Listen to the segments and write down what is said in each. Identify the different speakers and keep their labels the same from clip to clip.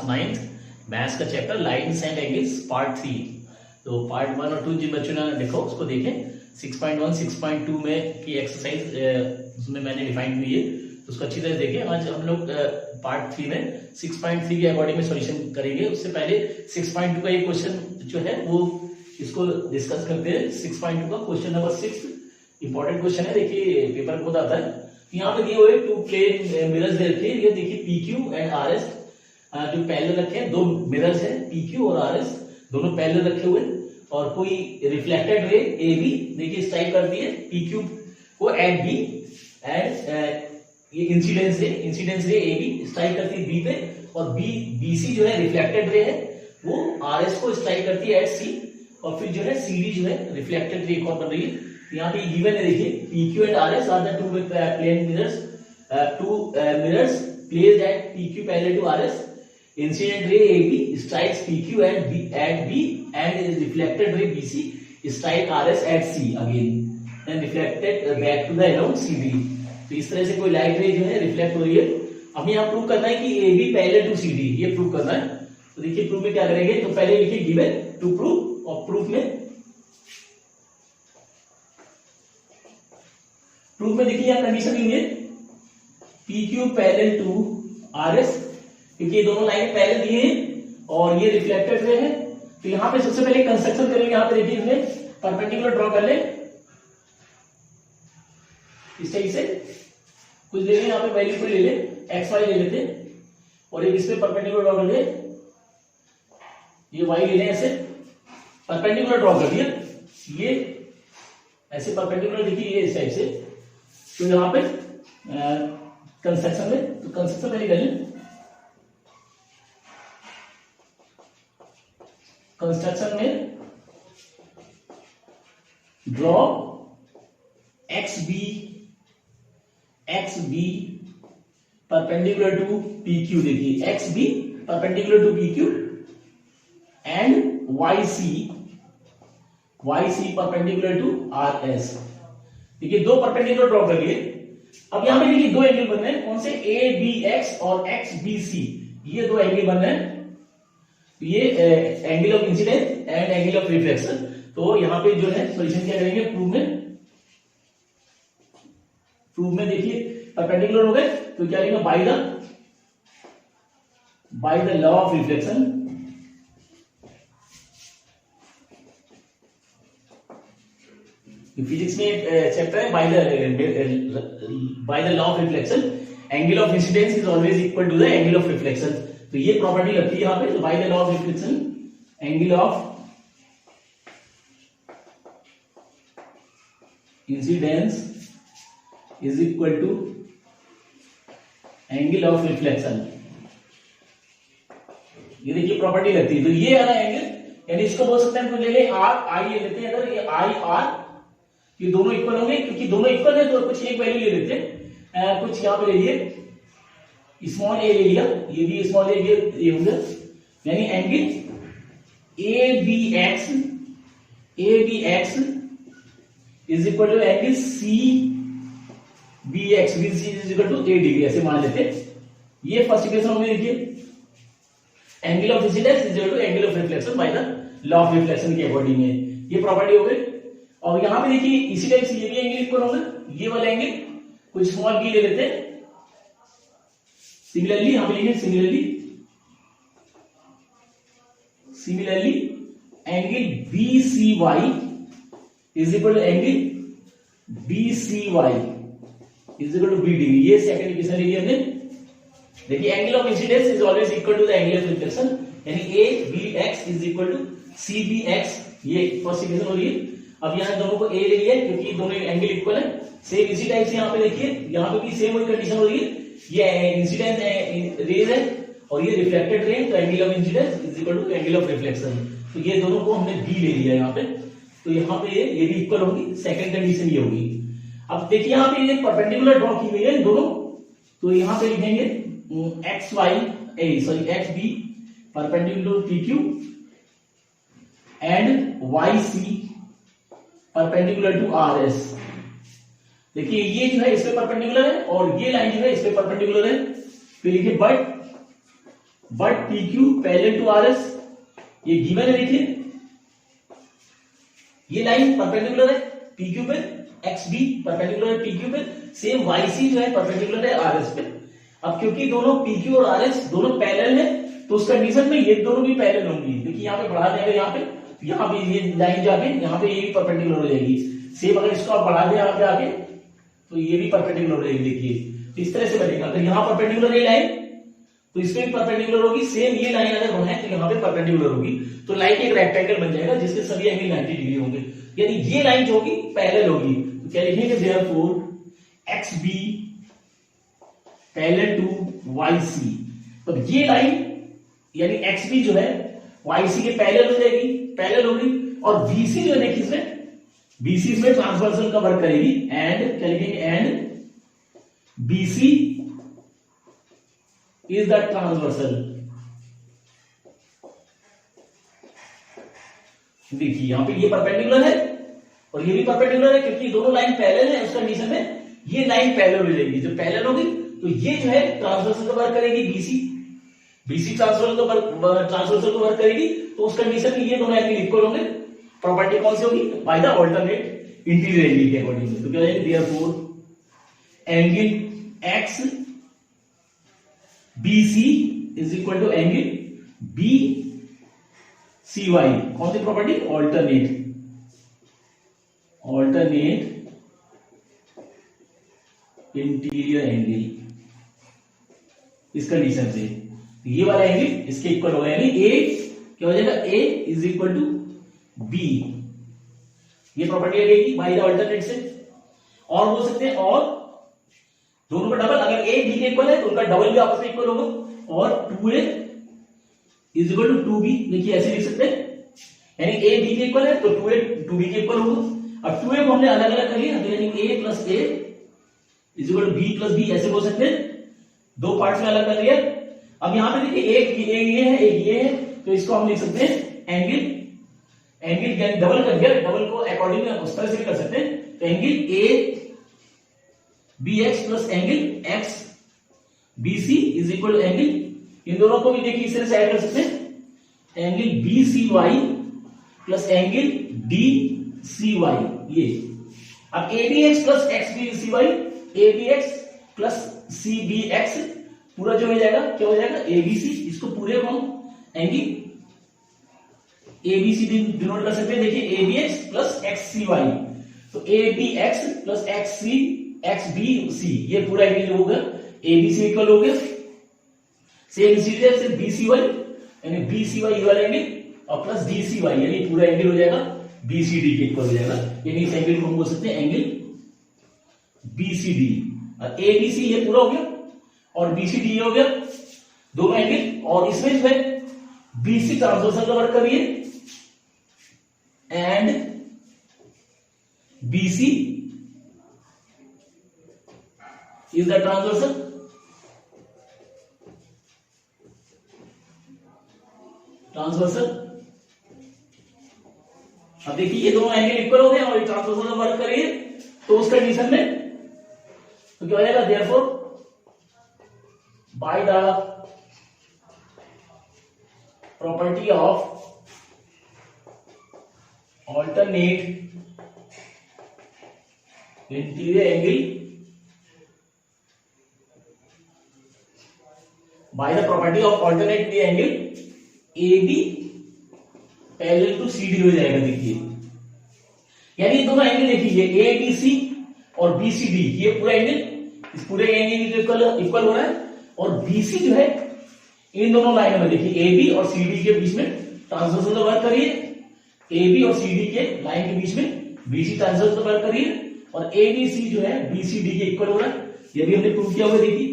Speaker 1: 9th maths का chapter lines and angles part 3। तो part 1 और 2 जिन बच्चों ने देखो उसको देखें। 6.1 6.2 में की एक्सरसाइज उसमें मैंने डिफाइन हुई है, तो उसको अच्छी तरह देखें। आज हम लोग पार्ट 3 में 6.3 के अकॉर्डिंग में सॉल्यूशन करेंगे। उससे पहले 6.2 का एक क्वेश्चन जो है वो इसको डिस्कस करते हैं। 6.2 का क्वेश्चन नंबर 6 इंपॉर्टेंट क्वेश्चन है, देखिए पेपर खुद आता है। यहाँ पे दिए हुए टू प्लेन मिरर्स दे रखे हैं, ये देखिए PQ एंड RS जो पैरेलल रखे हैं। दो मिरर्स है PQ और RS दोनों पैरेलल रखे हुए, और कोई रिफ्लेक्टेड रे AB देखिए इस टाइप कर दी है PQ को एट B, एंड ये इंसिडेंस रे AB इस टाइप करती है B पे, और BC जो है रिफ्लेक्टेड रे है वो RS को इस टाइप करती है एट C, और फिर जो है CD जो है रिफ्लेक्टेड रे और बन रही है। यहाँ पे गिवन है देखिए PQ and RS are the two plane mirrors, two mirrors placed at PQ parallel to RS, incident ray AB strikes PQ at B and reflected ray BC strike RS at C again and reflected back to the around CD। तो इस तरह से कोई light रे जो है reflect हो रही है। अब यहाँ प्रूव करना है कि AB पैरेलल टू CD, ये प्रूव करना है। तो देखिए प्रूफ में क्या करेंगे, तो पहले लिखिए गिवन टू प्रूव, और प्रूफ में देखिए यहाँ कंडीशन ये PQ पैरेलल टू RS, क्योंकि ये दोनों लाइन पैरेलल दिए हैं और ये रिफ्लेक्टेड रे है। तो यहाँ पे सबसे पहले कंस्ट्रक्शन करेंगे। यहाँ पे देखिए इसमें परपेंडिकुलर ड्रॉ कर ले, इस टाइप से कुछ ले लें, यहाँ पे वैल्यू को ले ले, XY ले लेते हैं, और एक इसमें परपेंडिकुलर ड्रॉ कर ले, ये Y ले लें, ऐसे परपेंडिकुलर ड्रॉ कर दिया, ये ऐसे परपेंडिकुलर देखिए ये इस टाइप से। तो यहाँ पे कंस्ट्रक्शन में, तो कंस्ट्रक्शन पहले कर लें। कंस्ट्रक्शन में draw XB perpendicular to PQ, देखिए XB perpendicular to PQ and YC perpendicular to RS। देखिए दो परपेंडिकुलर ड्रॉ कर लिए। अब यहां पे देखिए दो एंगल बन रहे हैं, कौन से ABX और XBC, ये दो एंगल बन रहे हैं। ये angle of incidence and angle of reflection. तो यहाँ पे जो है सॉल्यूशन क्या करेंगे, प्रूफ में देखिए परपेंडिकुलर हो गए, तो क्या लिखेंगे by the law of reflection. Physics में चैप्टर है by the law of reflection angle of incidence is always equal to the angle of reflection. तो ये प्रॉपर्टी लगती है यहाँ पे, by the law of reflection angle of incidence is equal to angle of reflection. ये देखिए property लगती है। तो ये वाला एंगल, यानी इसको बोल सकते हैं, तो ले ले R I ले लेते हैं। अगर ये IR ये दोनों इक्वल होंगे, क्योंकि दोनों इक्वल है तो कुछ एक वैल्यू ले लेते हैं। कुछ यहाँ पे ले लिए स्मॉल ए ले लिया, ये भी स्मॉल ए ये हो गया, यानी angle ABX is equal to angle CBX is equal to 8 degree, ऐसे मान लेते हैं। ये फर्स्ट इक्वेशन में देखिए angle of incidence is equal to angle of reflection by the law of reflection के अकॉर्डिंग है, ये प्रॉपर्टी हो गई। और यहां पे देखिए इसी टाइप से ये भी एंगल इक्वल होगा, ये वाला एंगल कुछ स्मॉल b ले लेते हैं। सिमिलरली यहां पे लिखें similarly angle BCY is equal to angle BCY is equal to B degree, ये सेकंड इक्वेशन लिखी हमने। देखिए angle of incidence is always equal to the angle of reflection, यानी ABX is equal to CBX, ये first equation हो रही है। अब यहाँ दोनों को A ले लिया क्योंकि दोनों एंगल इक्वल है। सेम इसी टाइप से यहाँ पे देखिए, यहाँ पे भी सेम वही कंडीशन हो रही है। ये इंसिडेंट रेज है और ये रिफ्लेक्टेड रे, तो angle of incidence is equal to angle of reflection. तो ये दोनों को हमने B ले लिया यहाँ पे, तो यहाँ पे ये भी इक्वल होगी, सेकंड कंडीशन ये होगी। अब देखिए यहाँ पे ये परपेंडिकुलर ड्रॉ की गई है दोनों, तो यहाँ पे लिखेंगे XB perpendicular to PQ and YC perpendicular to RS। देखिए ये जो है इस पे परपेंडिकुलर है और ये लाइन जो है इस पे परपेंडिकुलर है। फिर लिखिए but P Q parallel to R S, ये गिवन है। देखिए ये लाइन परपेंडिकुलर है पी क्यू पे, एक्स बी परपेंडिकुलर है पी क्यू पे, सेम वाई सी जो है परपेंडिकुलर है आर एस पे। अब क्योंकि दोनों पी क्यू और आर एस दोनों पैरेलल है, तो उस कंडीशन में ये दोनों भी पैरेलल होंगी। देखिए यहाँ पे बढ़ा देंगे, यहाँ पे ये लाइन जाके यहाँ पे ये भी परपेंडिकुलर हो जाएगी। सेम अगर इसको आप बढ़ा दें यहाँ पे आके, तो ये भी परपेंडिकुलर हो जाएगी। देखिए तो इस तरह से बनेगा। अगर यहाँ परपेंडिकुलर ये लाइन, तो इसमें भी परपेंडिकुलर होगी। सेम ये लाइन अगर बनाए तो यहाँ पे परपेंडिकुलर होगी, तो लाइन एक रेक्टेंगल बन जाएगा जिसके सभी एंगल 90 डिग्री होंगे। यानी ये लाइन जो होगी पैरेलल होगी। तो क्या लिखेंगे, therefore X B parallel to Y C. तो ये लाइन यानी एक्स बी जो है वाई सी के पैरेलल हो जाएगी, पैरेलल होगी। और बीसी जो है देखिए इसमें, बीसी इसमें ट्रांसवर्सल का वर्क करेगी। एंड क्या लिखेंगे, and BC is the transversal. देखिए यहां पे ये परपेंडिकुलर है और ये भी परपेंडिकुलर है, क्योंकि दोनों लाइन पैरेलल है। उस कंडीशन में ये लाइन पैरेलल हो जाएगी। जब पैरेलल होगी तो ये जो है ट्रांसवर्सल का वर्क करेगी बीसी, बीसी ट्रांसवर्सल को वर्क करेगी। तो उस कंडीशन में ये दोनों एंगल इक्वल होंगे। प्रॉपर्टी कौन सी होगी, by the alternate interior angle के अकॉर्डिंग। तो क्या हो जाएगा, therefore angle X BC is equal to angle B C Y. कौन सी प्रॉपर्टी, ऑल्टरनेट इंटीरियर एंगल। इस कंडीशन से ये वाला एंगल इसके इक्वल होगा, यानी ए क्या हो जाएगा, ए इज इक्वल टू बी। ये प्रॉपर्टी लगेगी बाय द अल्टरनेट से। और बोल सकते हैं, और दोनों का डबल, अगर ए बी के इक्वल है तो उनका डबल भी आपस में इक्वल होगा। और 2a is equal to 2b। देखिए ऐसे लिख सकते हैं, यानी ए बी के इक्वल है तो 2a 2b के इक्वल होगा। अब 2a को हमने अलग अलग कर लिया, यानी a plus a is equal to b plus b, ऐसे बोल सकते हैं। दो पार्ट्स में अलग कर लिया। अब यहां पे देखिए एक ये है, एक ये है, तो इसको हम लिख सकते हैं एंगल डबल कर दिया, डबल को अकॉर्डिंग उस तरह से भी कर सकते हैं। तो angle A B X plus angle X B C is equal to angle, इन दोनों को भी देखिए इस तरह से ऐड कर सकते हैं, angle B C Y plus angle D C Y. ये अब A B X plus X B C Y, A B X plus C B X पूरा जो हो जाएगा, क्या हो जाएगा, ए बी सी। इसको पूरे को हम angle A B C denote कर सकते हैं। देखिए A B X plus X C Y, तो A B X plus X C X B C, ये पूरा एंगल जो होगा ए बी सी इक्वल हो गया। सेम इसी तरह से बी सी वाई यानी बी सी वाई वाला एंगल और प्लस डी सी वाई, यानी पूरा एंगल हो जाएगा बी सी डी के इक्वल हो जाएगा। यानी इस एंगल को हम बोल सकते हैं एंगल बी सी डी। और ए बी सी ये पूरा हो गया और बी सी डी हो गया, दोनों एंगल। और इसमें जो है बी सी ट्रांसवर्सल का वर्क करिए and B C is the transversal. अब देखिए ये दोनों एंगल इक्वल हो गए और ये ट्रांसवर्सल का वर्क करिए, तो उस कंडीशन में तो क्या हो जाएगा, therefore by the property of alternate interior angle, by the property of alternate interior angle AB parallel to CD हो जाएगा। देखिए यानी ये दोनों एंगल देखिए, ABC और BCD, ये पूरा एंगल इस पूरे एंगल इक्वल हो रहा है। और BC जो है इन दोनों लाइनों में देखिए AB और CD के बीच में ट्रांसवर्सल वर्क करिए, AB और CD के लाइन के बीच में BC ट्रांसवर्सल वर्क करिए। और ABC जो है BCD के इक्वल हो रहा है, ये भी हमने प्रूव किया हुआ। देखिए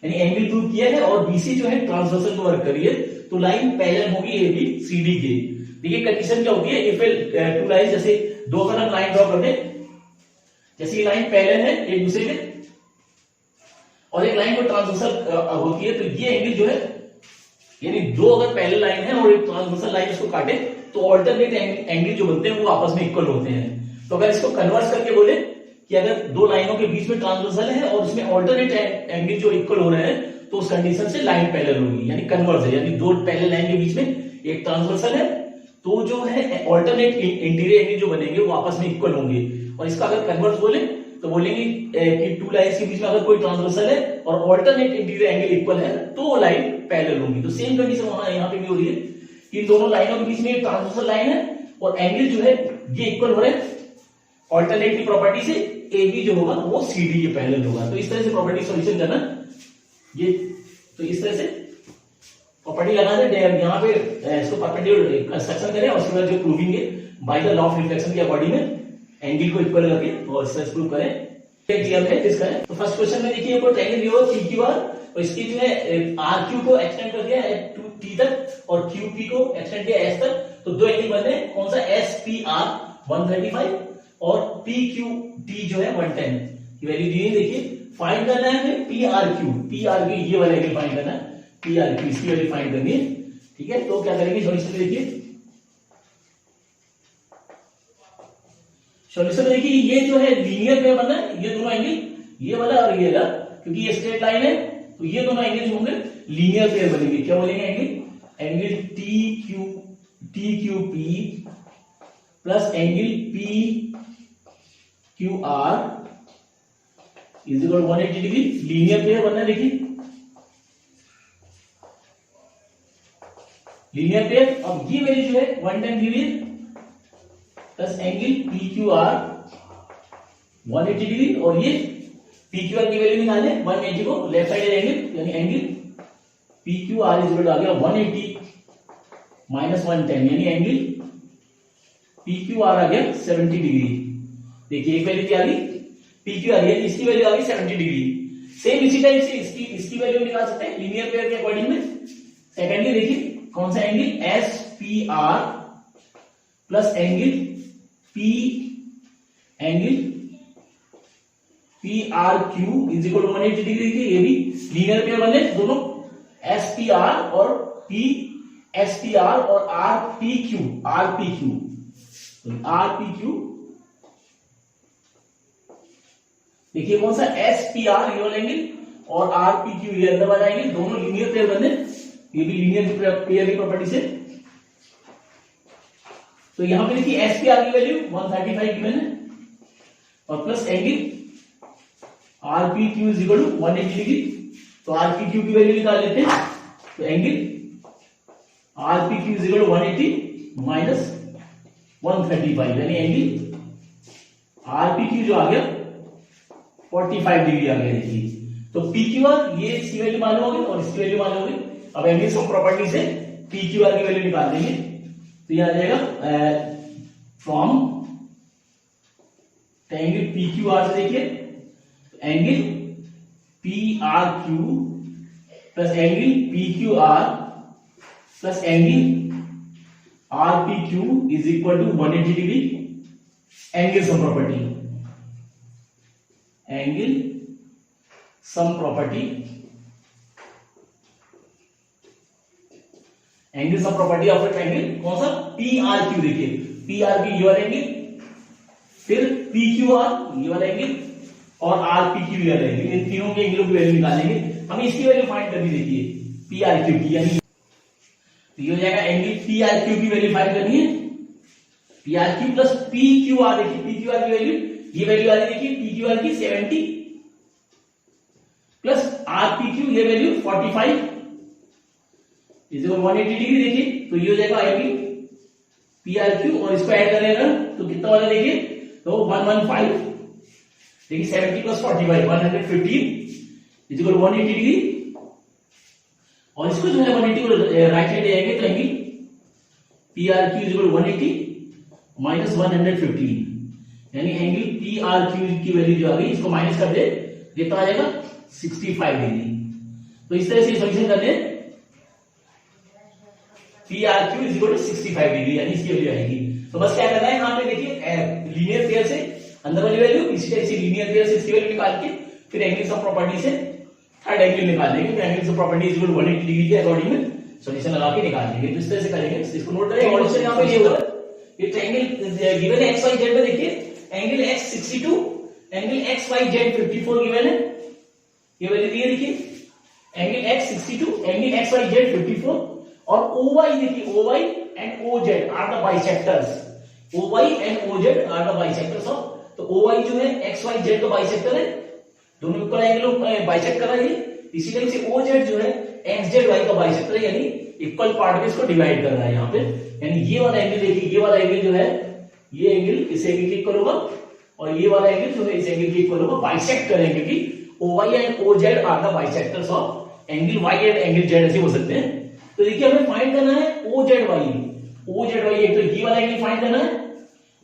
Speaker 1: यानी एंगल प्रूव किया है और BC जो है ट्रांसवर्सल को वर्क करिए, तो लाइन पैरेलल होगी ABCD के। देखिए कंडीशन क्या होती है, इफ टू लाइन, जैसे दो अगर हम लाइन ड्रॉ कर दें, जैसे ये लाइन पैरेलल है एक दूसरे के और एक लाइन को ट्रांसवर्सल होती है, तो ये एंगल जो है यानी दो अगर पैरेलल लाइन है और एक ट्रांसवर्सल लाइन इसको काटे, तो ऑल्टरनेट एंगल जो बनते हैं वो आपस में इक्वल होते हैं। तो अगर इसको कन्वर्ट करके बोले कि अगर दो लाइनों के बीच में ट्रांसवर्सल है और उसमें ऑल्टरनेट एंगल जो इक्वल हो रहे हैं, तो उस कंडीशन से लाइन पैरेलल होगी, यानी कन्वर्ज है, यानी दो पैरेलल लाइन के बीच में एक ट्रांसवर्सल है, तो जो है ऑल्टरनेट इंटीरियर एंगल जो बनेंगे वो आपस में इक्वल होंगे। और इसका अगर कन्वर्स बोले तो बोलेंगे कि टू लाइंस के बीच में अगर कोई ट्रांसवर्सल है और ऑल्टरनेट इंटीरियर एंगल इक्वल है तो वो लाइन पैरेलल होगी। तो सेम कंडीशन वहां यहाँ पे भी हो रही है, इन दोनों लाइनों के बीच में एक ट्रांसवर्सल लाइन है और एंगल जो है ये इक्वल हो रहे हैं। ऑल्टरनेट की प्रॉपर्टी से ए बी जो होगा वो सी डी ये पैरेलल होगा। तो इस तरह से प्रॉपर्टी सॉल्यूशन करना ये, तो इस तरह से प्रॉपर्टी लगा दे यहाँ पे इसको परपेंडिकुलर कंस्ट्रक्शन करें और उसके बाद जो प्रूविंग है by the law of reflection के अकॉर्डिंग में एंगल को इक्वल करके और इस तरह से प्रूव करें। क्लियर है इसका? तो फर्स्ट क्वेश्चन में देखिए कोई ट्रायंगल दिया हुआ पी क्यू आर और इसकी जो है आर क्यू को एक्सटेंड कर दिया टू टी तक और क्यू पी को एक्सटेंड किया एस तक। तो दो एंगल बने, कौन सा? एस पी आर 135 और पी क्यू टी जो है 110 वैल्यू दी है। देखिए फाइंड करना है पी आर क्यू ये वाला एंगल फाइंड करना है, पी आर क्यू इसकी वैल्यू फाइंड करनी है। ठीक है, तो क्या करेंगे सॉल्यूशन में देखिए, सॉल्यूशन में देखिए ये जो है लीनियर पेयर बनना है, ये दोनों एंगल ये वाला और ये वाला, क्योंकि ये स्ट्रेट लाइन है तो ये दोनों एंगल जो होंगे लीनियर पेयर बनेंगे। क्या बोलेंगे? Angle T Q P plus angle P Q R is equal 180 degree, linear pair बनना है। देखिए लीनियर पेयर, अब ये वैल्यू जो है 110 degree plus angle P Q R 180 degree और ये पी क्यू आर की वैल्यू निकाले 180 को लेफ्ट साइड एंगल, यानी angle P Q R is equal आ गया 180 माइनस 110, यानी एंगल पी क्यू आर आ गया 70 डिग्री। देखिए एक वैल्यू क्या आ गई पी क्यू आर, इसकी वैल्यू आ गई 70 डिग्री। सेम इसी टाइप से इसकी वैल्यू निकाल सकते हैं लीनियर पेयर के अकॉर्डिंग में। सेकेंडली देखिए कौन सा angle S P are plus angle P R Q is equal 180 degree की, ये भी लीनियर पेयर बने दोनों, एस पी आर और पी एस पी आर और आर पी क्यू देखिए कौन सा एस पी आर ये वाला एंगल और आर पी क्यू ये अंदर वाला एंगल, दोनों लीनियर पेयर बने, ये भी लीनियर पेयर की प्रॉपर्टी से। तो यहां पे देखिए एस पी आर की वैल्यू 135 गिवन है और plus angle R P Q is equal to 180 degree. तो आर पी क्यू की वैल्यू निकाल लेते हैं, तो angle R P Q is equal to 180 minus 135, यानी एंगल आर पी क्यू जो आ गया 45 डिग्री आ गया। देखिए तो पी क्यू आर ये इसकी वैल्यू मालूम होगी और इसकी वैल्यू मालूम होगी। अब एंगल सम प्रॉपर्टी से पी क्यू आर की वैल्यू निकाल देंगे, तो यह आ जाएगा from angle P Q R से देखिए angle P R Q plus angle P Q R plus angle R P Q is equal to 180 degree. Angle sum property of a triangle कौन सा? P R Q. देखिए P R Q ये वाला angle, फिर P Q are ये वाला angle और are P Q ये वाला एंगल, इन तीनों के एंगलों की वैल्यू निकालेंगे। हमें इसकी वैल्यू फाइंड करनी, देखिए पी आर क्यू की, यानी तो ये हो जाएगा एंगल पी आर क्यू की वैल्यू फाइंड करनी है, P R Q plus P Q are. देखिए पी क्यू आर की वैल्यू, ये वैल्यू आ रही है देखिए पी क्यू आर की 70 प्लस आर पी क्यू ये वैल्यू 45 इज इक्वल 180 डिग्री। देखिए तो ये हो जाएगा एंगल पी आर क्यू और इसको ऐड करेगा तो कितना वाला देखिए, तो 115, देखिए 70 प्लस 45 115 इज इक्वल 180 डिग्री और इसको जो है 180 को राइट साइड ले आएंगे तो angle P R Q is equal 180 minus 115, यानी एंगल पी आर क्यू की वैल्यू जो आ गई इसको माइनस कर दे, कितना आ जाएगा 65 डिग्री। तो इस तरह से सॉल्यूशन कर दे P R Q is equal to 65 degree, यानी इसकी वैल्यू आएगी। तो बस क्या करना है यहाँ पे देखिए लीनियर पेयर से अंदर वाली वैल्यू, इसी टाइप से लीनियर पेयर से इसकी वैल्यू निकाल के फिर एंगल सम प्रॉपर्टी से थर्ड एंगल निकाल देंगे, फिर angle sum property is equal to 180 degree के अकॉर्डिंग में सॉल्यूशन लगा के निकाल देंगे। तो इस तरह से करेंगे, इसको नोट करें। और यहाँ पे ये होगा ये ट्रायंगल गिवन है XYZ में, देखिए angle X 62 angle XYZ 54 given है, ये वैल्यू दी है देखिए angle X 62, angle X Y Z 54 और ओ वाई देखिए O Y and O Z are the bisectors, O Y and O Z are the bisectors of, तो O Y जो है एक्स वाई जेड का bisector है, दोनों equal angle bisect कर रहा है, इसी तरह से ओ जेड जो है एक्स जेड वाई का बाइसेक्टर है, यानी इक्वल पार्ट में इसको डिवाइड कर रहा है यहाँ पे, यानी ये वाला एंगल देखिए, ये वाला एंगल जो है ये एंगल इस एंगल के इक्वल होगा और ये वाला एंगल जो है इस एंगल के इक्वल होगा, बाइसेक्ट करेंगे क्योंकि O Y and O Z are the bisectors of angle Y and angle Z ऐसे हो सकते हैं। तो देखिए हमें फाइंड करना है O Z Y, O Z Y एक तो ये वाला एंगल फाइंड करना है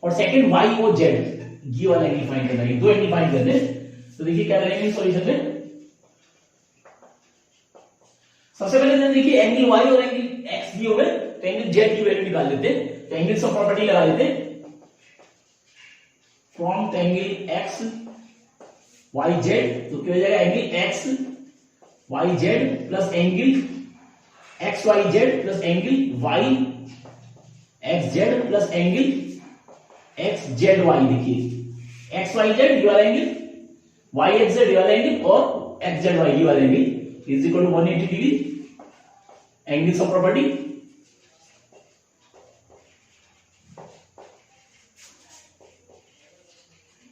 Speaker 1: और सेकंड वाई ओ जेड ये वाला एंगल फाइंड करना है, दो एंगल फाइंड करने हैं। तो देखिए क्या करेंगे सॉल्यूशन में, सबसे पहले देखिए एंगल वाई और एंगल एक्स दिए हुए, तो एंगल जेड की वैल्यू निकाल लेते हैं, तो एंगल ऑफ प्रॉपर्टी लगा लेते हैं, from angle X Y Z, तो क्या हो जाएगा angle X Y Z plus angle X Y Z plus angle Y X Z plus angle X Z Y, देखिए एक्स वाई जेड ये वाला एंगल, वाई एक्स जेड ये वाला angle और एक्स जेड वाई ये वाला angle is equal to 180 degree angles of property,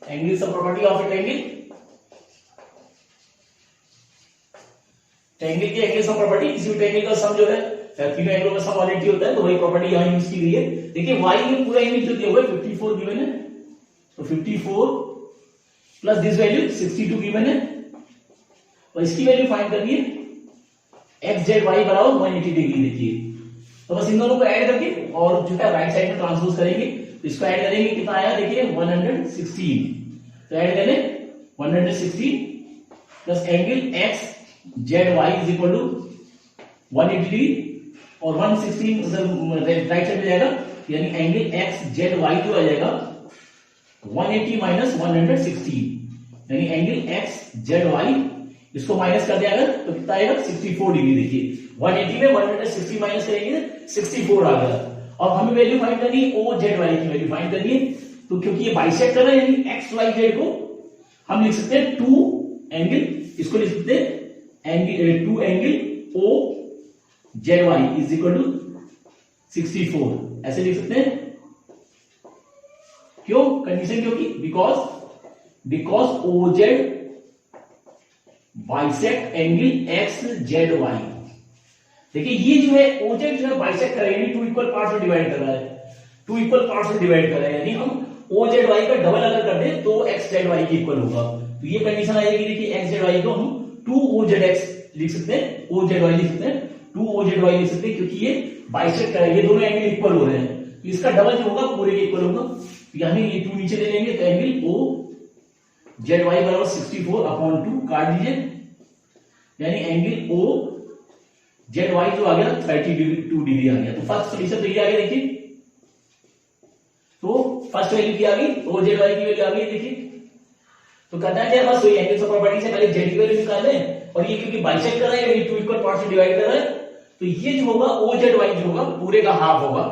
Speaker 1: angles of property of a triangle के angles of property, किसी भी ट्रायंगल का सम जो है तीनों एंगलों का सम 180 होता है, तो वही प्रॉपर्टी यहां यूज की गई है। देखिए y में पूरा एंगल जो दिया हुआ है 54 गिवन है, तो 54 प्लस दिस वैल्यू 62 गिवन है और इसकी वैल्यू फाइंड करनी है एक्स जेड वाई बराबर 180 डिग्री, देखिए तो बस इन दोनों को ऐड करके और जो है राइट साइड में ट्रांसपोज करेंगे, तो इसको ऐड करेंगे कितना आया देखिए 116, तो ऐड करें 116 plus angle X Z Y is equal to 180 degree और 116 राइट साइड में जाएगा, यानी एंगल एक्स जेड वाई जो आ जाएगा 180 माइनस 116, यानी एंगल एक्स जेड वाई इसको माइनस कर दिया अगर तो कितना आएगा 64 डिग्री, देखिए 180 में 160 माइनस करेंगे 64 आ गया। अब हमें वैल्यू फाइंड करनी है ओ जेड वाई की वैल्यू फाइंड करनी है, तो क्योंकि ये बाइसेक्ट कर रहा है यानी एक्स वाई जेड को हम लिख सकते हैं टू एंगल, इसको लिख सकते हैं angle two angle O Z Y is equal to 64, ऐसे लिख सकते हैं। क्यों कंडीशन, क्योंकि because O Z bisect angle X Z Y, देखिए ये जो है ओ जेड जो है बाइसेक्ट करेगा, यानी टू इक्वल पार्ट्स में डिवाइड कर रहा है, टू इक्वल पार्ट्स में डिवाइड कर रहा है, यानी हम ओ जेड वाई का डबल अगर कर दे तो एक्स जेड वाई के इक्वल होगा, तो ये कंडीशन आएगी। देखिए एक्स जेड वाई को हम टू ओ जेड एक्स लिख सकते हैं, ओ जेड वाई लिख सकते हैं, टू ओ जेड वाई लिख सकते हैं, क्योंकि ये बाइसेक्ट करेगा, ये दोनों एंगल इक्वल हो रहे हैं, तो इसका डबल जो होगा पूरे के इक्वल होगा, यानी ये टू नीचे ले लेंगे तो एंगल ओ जेड वाई बराबर 64/2 काट दीजिए, यानी एंगल ओ जेड वाई जो आ गया 32 डिग्री आ गया। तो फर्स्ट सोल्यूशन तो ये आ गया, देखिए तो फर्स्ट वैल्यू क्या आ गई, ओ जेड वाई की वैल्यू आ गई, देखिए तो करना है क्या, बस वही एंगल्स ऑफ प्रॉपर्टी से पहले जेड की वैल्यू निकाल लें, और ये क्योंकि बाइसेक्ट कर रहा है यानी टू इक्वल पार्ट्स में डिवाइड कर रहा है, तो ये जो होगा ओ जेड वाई जो होगा पूरे का हाफ होगा,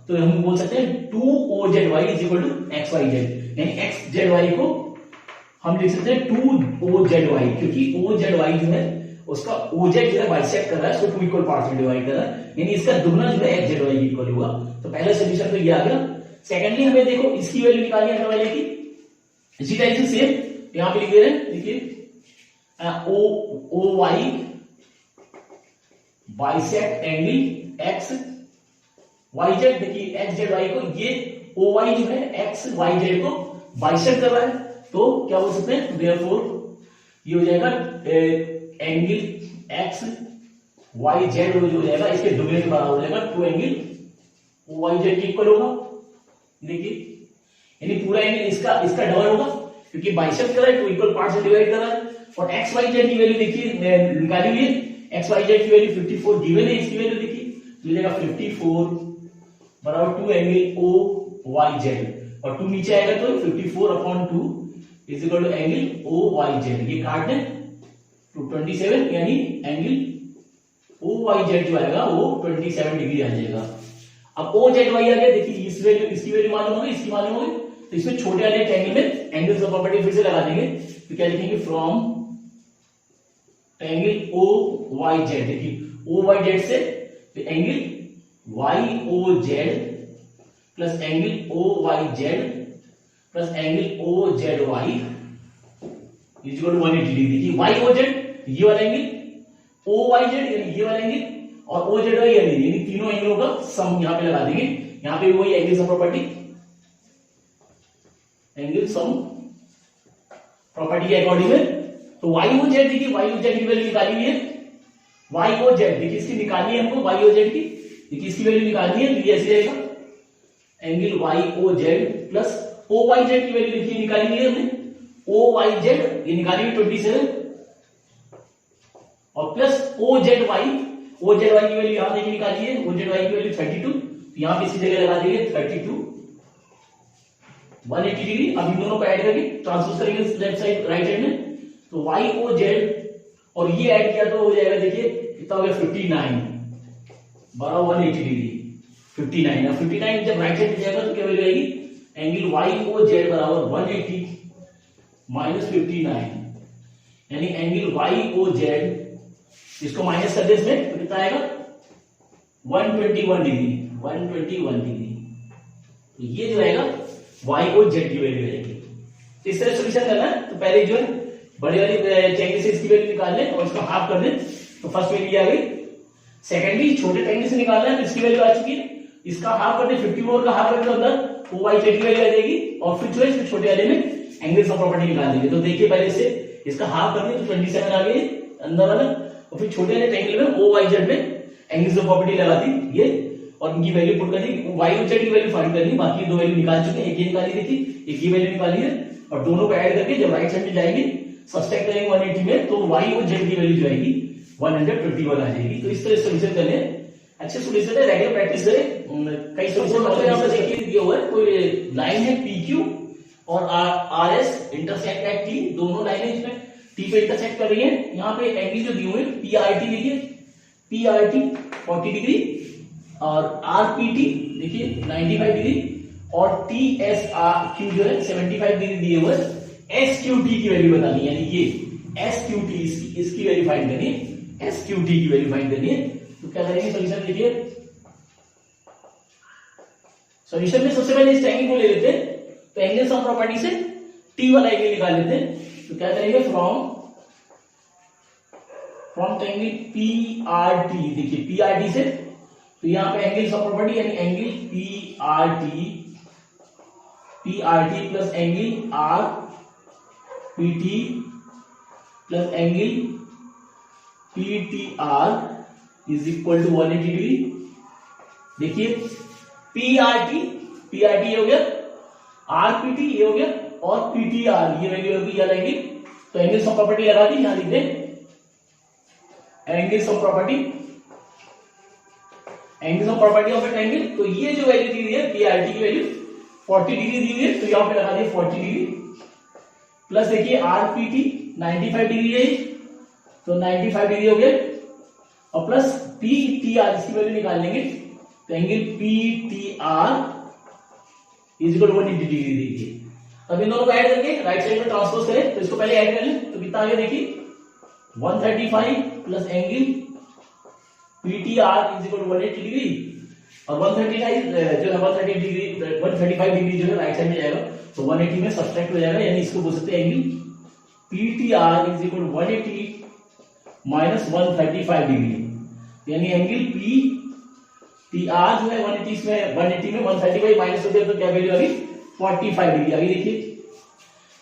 Speaker 1: तो हम बोल सकते हैं 2 O Z Y is equal to X Y Z, यानी एक्स जेड वाई को हम लिख सकते हैं 2 ओ जेड वाई, क्योंकि ओ जेड वाई जो है उसका ओ जेड जो है बाइसेक्ट कर रहा है, उसको टू इक्वल पार्ट्स में डिवाइड कर रहा है, यानी इसका दुगना जो है एक्स जेड वाई इक्वल होगा। तो पहला सॉल्यूशन तो ये आ गया। सेकेंडली हमें देखो इसकी वैल्यू निकालनी है वाले की, इसी टाइप से सेम यहां पे लिख दे रहे हैं, देखिए O Y bisect angle X Y Z, देखिए एक्स जेड वाई को ये ओ वाई जो है एक्स वाई जेड को बाइसेक्ट कर रहा है, तो क्या बोल सकते हैं, देयरफॉर ये हो जाएगा एंगल एक्स वाई जेड जो हो जाएगा इसके दुगने के बराबर हो जाएगा, two angle O Y Z के इक्वल होगा, देखिए यानी पूरा एंगल इसका डबल होगा, क्योंकि बाइसेक्ट कर रहा है, टू इक्वल पार्ट्स में डिवाइड कर रहा है, और एक्स वाई जेड की वैल्यू देखिए निकाली हुई है, एक्स वाई जेड की वैल्यू 54 गिवन है, इसकी वैल्यू देखिए मिलेगा 54 बराबर 2 एंगल ओ वाई जेड, और 2 नीचे आएगा तो 54/2 is equal to angle O Y Z, ये काट दें तो 27, यानी एंगल ओ वाई जेड जो आएगा वो 27 डिग्री आ जाएगा। अब ओ जेड वाई आ गया, देखिए इस वैल्यू इसकी वैल्यू मालूम होगी, इसकी मालूम होगी, तो इसमें छोटे वाले ट्रायंगल में एंगल्स ऑफ प्रॉपर्टी फिर से लगा देंगे, तो क्या लिखेंगे फ्रॉम तो एंगल ओ वाई जेड, देखिए ओ वाई जेड से angle Y O Z plus angle O Y Z plus angle O Z Y is equal to 180 degree. देखिए वाई ओ जेड ये वाला एंगल, ओ वाई जेड यानी ये वाला angle, और ओ Z Y यानी तीनों एंगलों का सम यहां पे लगा देंगे। यहां पे वही angle sum property, angle sum property के अकॉर्डिंग है। तो वाई ओ जेड, देखिए वाई ओ जेड की वैल्यू निकाली हुई है, वाई ओ जेड देखिए इसकी निकालनी है हमको, वाई ओ जेड की देखिए इसकी वैल्यू निकालनी है। तो ये ऐसे रहेगा angle Y O Z plus O Y Z की वैल्यू देखिए निकाली हुई है हमने, ओ वाई जेड ये निकाली हुई 27 और plus O Z Y, O Z Y की वैल्यू यहां देखिए निकाली है, ओ जेड वाई की वैल्यू 32, तो यहां पे इसी जगह लगा देंगे 32 180 डिग्री। अब इन दोनों को ऐड करके ट्रांसपोज करेंगे लेफ्ट साइड राइट हैंड में, तो वाई ओ जेड और ये ऐड किया तो हो जाएगा देखिए कितना हो गया 59 बराबर 180 डिग्री 59। अब 59 जब राइट साइड जाएगा तो क्या वैल्यू आएगी, एंगल वाई ओ जेड बराबर 180 माइनस 59 यानी एंगल वाई ओ जेड, इसको माइनस कर दे इसमें तो कितना आएगा 121 डिग्री 121 डिग्री। तो ये जो आएगा वाई ओ जेड की वैल्यू आएगी। तो इस तरह सोल्यूशन करना है, तो पहले जो है बड़ी वाली ट्रायंगल से इसकी वैल्यू निकाल लें और इसको हाफ कर दें, तो फर्स्ट वैल्यू आ गई। सेकेंडली छोटे ट्रायंगल से निकालना है तो इसकी वैल्यू आ चुकी है, इसका हाफ कर दें 54 का हाफ करके अंदर ओ वाई जेड की वैल्यू आ जाएगी, और फिर जो है इसके छोटे वाले में एंगल सम प्रॉपर्टी निकाल देंगे। तो देखिए पहले से इसका हाफ कर दें तो 27 आ गई अंदर वाला, और फिर छोटे वाले ट्रायंगल में ओ वाई जेड में एंगल सम प्रॉपर्टी लगा दी ये, और इनकी वैल्यू पुट कर दी, वाई ओ जेड की वैल्यू फाइंड करनी, बाकी दो वैल्यू निकाल चुके हैं, एक ये निकाली थी थी, एक ये वैल्यू निकाली है, और दोनों को ऐड करके जब राइट साइड में जाएंगे सब्सट्रैक्ट करेंगे 180 में, तो वाई ओ जेड की वैल्यू जो आएगी 121 आ जाएगी। तो इस तरह सोल्यूशन करने अच्छे सोल्यूशन है, रेगुलर प्रैक्टिस करें। कई सोल्यूशन मतलब यहां पर देखिए दिया हुआ है, कोई लाइन है PQ और RS इंटरसेक्ट एट T, दोनों लाइनें इसमें T पे इंटरसेक्ट कर रही है। यहाँ पे एंगल जो दिए हुए PRT देखिए, PRT 40 डिग्री और RPT देखिए 95 डिग्री और TSRQ जो है 75 डिग्री दिए हुए। SQT की वैल्यू बतानी है, यानी ये SQT इसकी वैल्यू फाइंड करनी है, SQT की वैल्यू फाइंड करनी है। तो क्या करेंगे सोल्यूशन देखिए, सोल्यूशन में सबसे पहले इस ट्रायंगल को ले लेते हैं, तो एंगल सम प्रॉपर्टी से T वाला एंगल निकाल लेते हैं। तो क्या करेंगे फ्रॉम ट्रायंगल PRT, देखिए PRT से, तो यहां पे एंगल सम प्रॉपर्टी यानी angle PRT plus angle RPT plus angle PTR is equal to 180 degree. देखिए PRT ये हो गया, RPT ये हो गया, और PTR ये वैल्यू होगी याद आएगी। तो एंगल सम प्रॉपर्टी लगा दी, यहां लिख दें angle sum property of a triangle. तो ये जो वैल्यू दी हुई है PRT की वैल्यू 40 डिग्री दी हुई है, तो यहां पे लगा दिए 40 डिग्री प्लस देखिए RPT 95 डिग्री है, तो 95 डिग्री हो गया, और प्लस PTR इसकी वैल्यू निकाल लेंगे, तो angle PTR is equal to 180 degree देखिए। अब इन दोनों को ऐड करके राइट साइड में ट्रांसपोज करें, तो इसको पहले ऐड कर लें, तो कितना आ गया देखिए 135 plus angle PTR is equal to 180 degree, और 135 जो है 135 डिग्री जो है राइट साइड में जाएगा, तो 180 में सब्ट्रैक्ट हो जाएगा, यानी इसको बोल सकते हैं angle PTR is equal to 180 minus 135 degree, यानी एंगल PTR जो है 180 में 135 माइनस हो गया, तो क्या वैल्यू आ गई 45 डिग्री आ गई। देखिए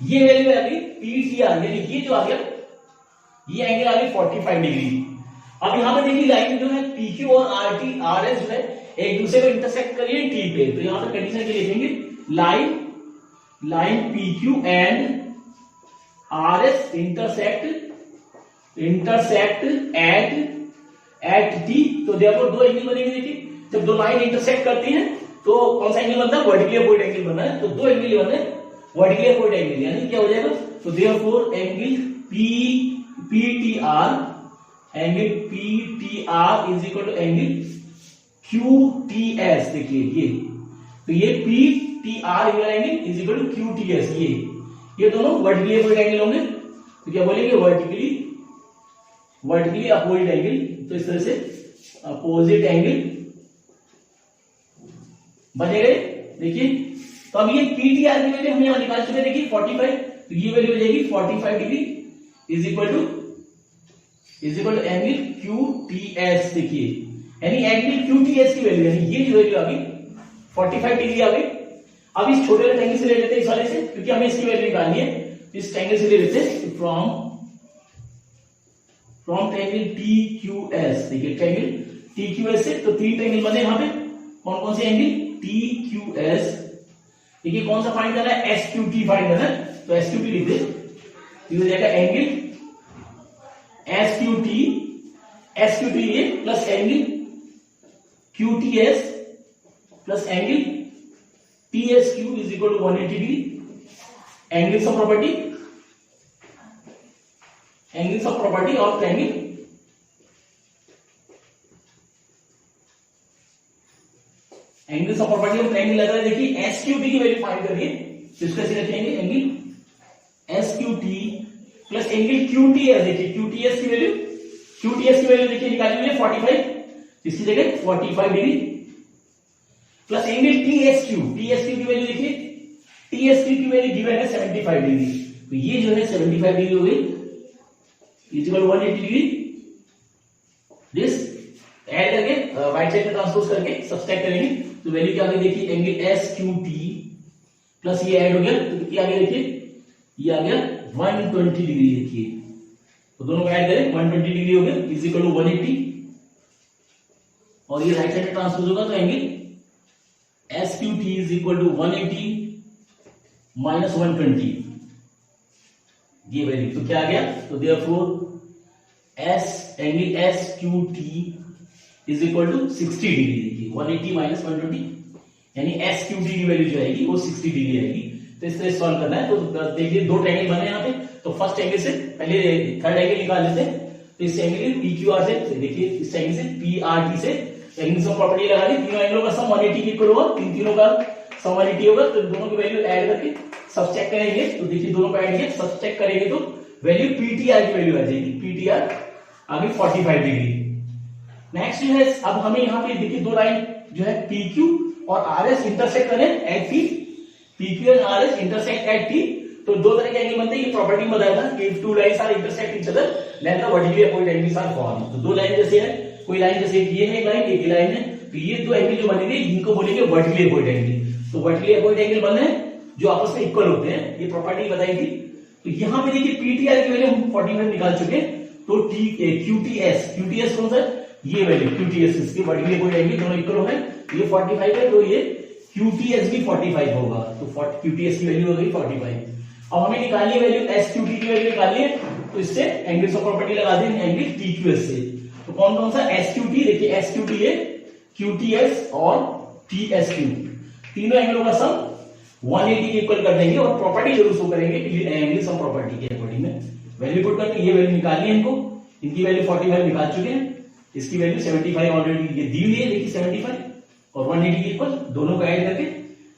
Speaker 1: ये वैल्यू आ गई PTR, यानी ये जो आ गया ये एंगल आ गई 45 डिग्री। अब यहां पे देखिए लाइन जो है PQ और RS जो है एक दूसरे को इंटरसेक्ट कर रही है T पे, तो यहां पर कंडीशन के लिखेंगे line PQ and RS intersect at T, तो देखो दो एंगल बनेंगे। देखिए जब दो लाइन इंटरसेक्ट करती हैं तो कौन सा एंगल बनता है, वर्टिकली अपोजिट एंगल बनना है, तो दो एंगल बने वर्टिकली अपोजिट एंगल, यानी क्या हो जाएगा, तो therefore angle PTR is equal to angle QTS। देखिए ये, तो ये PTR angle is equal to QTS, ये दोनों वर्टिकली अपोजिट एंगल होंगे, तो क्या बोलेंगे वर्टिकली वर्टिकली अपोजिट एंगल, तो इस तरह से अपोजिट एंगल बने गए। देखिए तो अब ये पीटीआर की वैल्यू हम यहां निकाल चुके, देखिए 45, तो ये वैल्यू हो जाएगी 45 degree is equal to angle QTS। देखिए यानी एंगल QTS की वैल्यू, यानी ये जो वैल्यू आ गई 45 डिग्री आ गई। अब इस छोटे वाले एंगल से ले लेते हैं, इस वाले से, क्योंकि हमें इसकी वैल्यू निकालनी है, इस एंगल से ले लेते हैं फ्रॉम एंगल TQS। देखिए एंगल TQS से, तो 3 एंगल बने यहां पे, कौन कौन से एंगल, TQS। देखिए कौन सा फाइंड करना है, SQT फाइंड करना है, तो SQT लिख दे, ये हो जाएगा एंगल SQT ये plus angle QTS plus angle TSQ is equal to 180 degree. Angles of property of triangle, angles of property of triangle लग रहा है। देखिए SQT की वैल्यू फाइंड करिए, तो इसको ऐसे रखेंगे angle SQT plus angle QTS। देखिए QTS की वैल्यू देखिए निकाली हुई है 45, इसकी जगह 45 डिग्री प्लस एंगल TSQ की वैल्यू देखिए, TSQ की वैल्यू गिवन है 75 डिग्री, तो ये जो है 75 डिग्री हो गई is equal 180 degree. This add करके राइट साइड में ट्रांसपोज करके सब्सट्रैक्ट करेंगे, तो वैल्यू क्या आ गई, देखिए एंगल SQT प्लस ये ऐड हो गया, तो क्या आ गया, देखिए ये आ गया 120 डिग्री। देखिए तो दोनों को ऐड करें, 120 डिग्री हो गया इज इक्वल टू 180, और ये राइट साइड में ट्रांसपोज होगा, तो angle SQT is equal to 180 minus 120, ये वैल्यू, तो क्या आ गया, तो therefore angle SQT is equal to 60 degree. देखिए 180 माइनस 120, यानी SQT की वैल्यू जो आएगी वो 60 डिग्री आएगी। तो इस तरह सॉल्व करना है। तो देखिए 2 ट्रायंगल बने यहाँ पे, तो फर्स्ट एंगल से पहले थर्ड एंगल निकाल लेते हैं। तो इस एंगल PQR से, देखिए इस एंगल से PRT से एंगल्स ऑफ प्रॉपर्टी लगा दी, तीनों एंगलों का सम 180 के इक्वल होगा, तीनों का सम 180 होगा, तो दोनों की वैल्यू ऐड करके सब्सट्रैक्ट करेंगे, तो देखिए दोनों को ऐड किया, सब्सट्रैक्ट करेंगे तो वैल्यू PTR की वैल्यू आ जाएगी, PTR आ गई 45 डिग्री। नेक्स्ट जो है, अब हमें यहाँ पे देखिए 2 लाइन जो है PQ और RS इंटरसेक्ट करें at T, PQ and RS intersect at T, तो 2 तरह के एंगल बनते हैं। ये प्रॉपर्टी में बताया था कि 2 lines are intersect each other then the vertically opposite angles are formed. तो 2 लाइन जैसे है, कोई लाइन जैसे ये है, एक लाइन, एक लाइन है, तो ये 2 एंगल जो बनेंगे इनको बोलेंगे वर्टिकली अपोजिट एंगल। तो वर्टिकली अपोजिट एंगल बने हैं जो आपस में इक्वल होते हैं, ये प्रॉपर्टी बताई थी। तो यहाँ पे देखिए PTR की वैल्यू हम 45 निकाल चुके, तो QTS कौन सा, ये वैल्यू QTS, इसके वर्टिकली अपोजिट एंगल दोनों इक्वल हो गए, ये 45 है, तो ये QTS भी 45 होगा, तो QTS की वैल्यू हो गई 45। अब हमें निकालनी है वैल्यू SQT की वैल्यू निकालनी है, तो इससे एंगल्स ऑफ प्रॉपर्टी लगा दें एंगल TQS से। तो कौन कौन सा SQT, देखिए SQT है, QTS और TSQ, तीनों एंगलों का सम 180 के इक्वल कर देंगे, और प्रॉपर्टी जरूर शो करेंगे कि एंगल्स ऑफ प्रॉपर्टी के अकॉर्डिंग में वैल्यू पुट करके ये वैल्यू निकालनी है इनको। इनकी वैल्यू 45 निकाल चुके हैं, इसकी वैल्यू 75 ऑलरेडी ये दी हुई है, देखिए 75 और 180 के इक्वल, दोनों को ऐड करके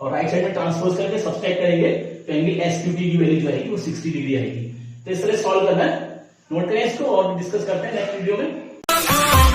Speaker 1: और राइट साइड में ट्रांसपोज करके सब्सट्रैक्ट करेंगे, तो एंगल SQT की वैल्यू जो आएगी वो 60 डिग्री आएगी। तो इस तरह सॉल्व करना है, नोट करें इसको और डिस्कस करते हैं नेक्स्ट वीडियो में।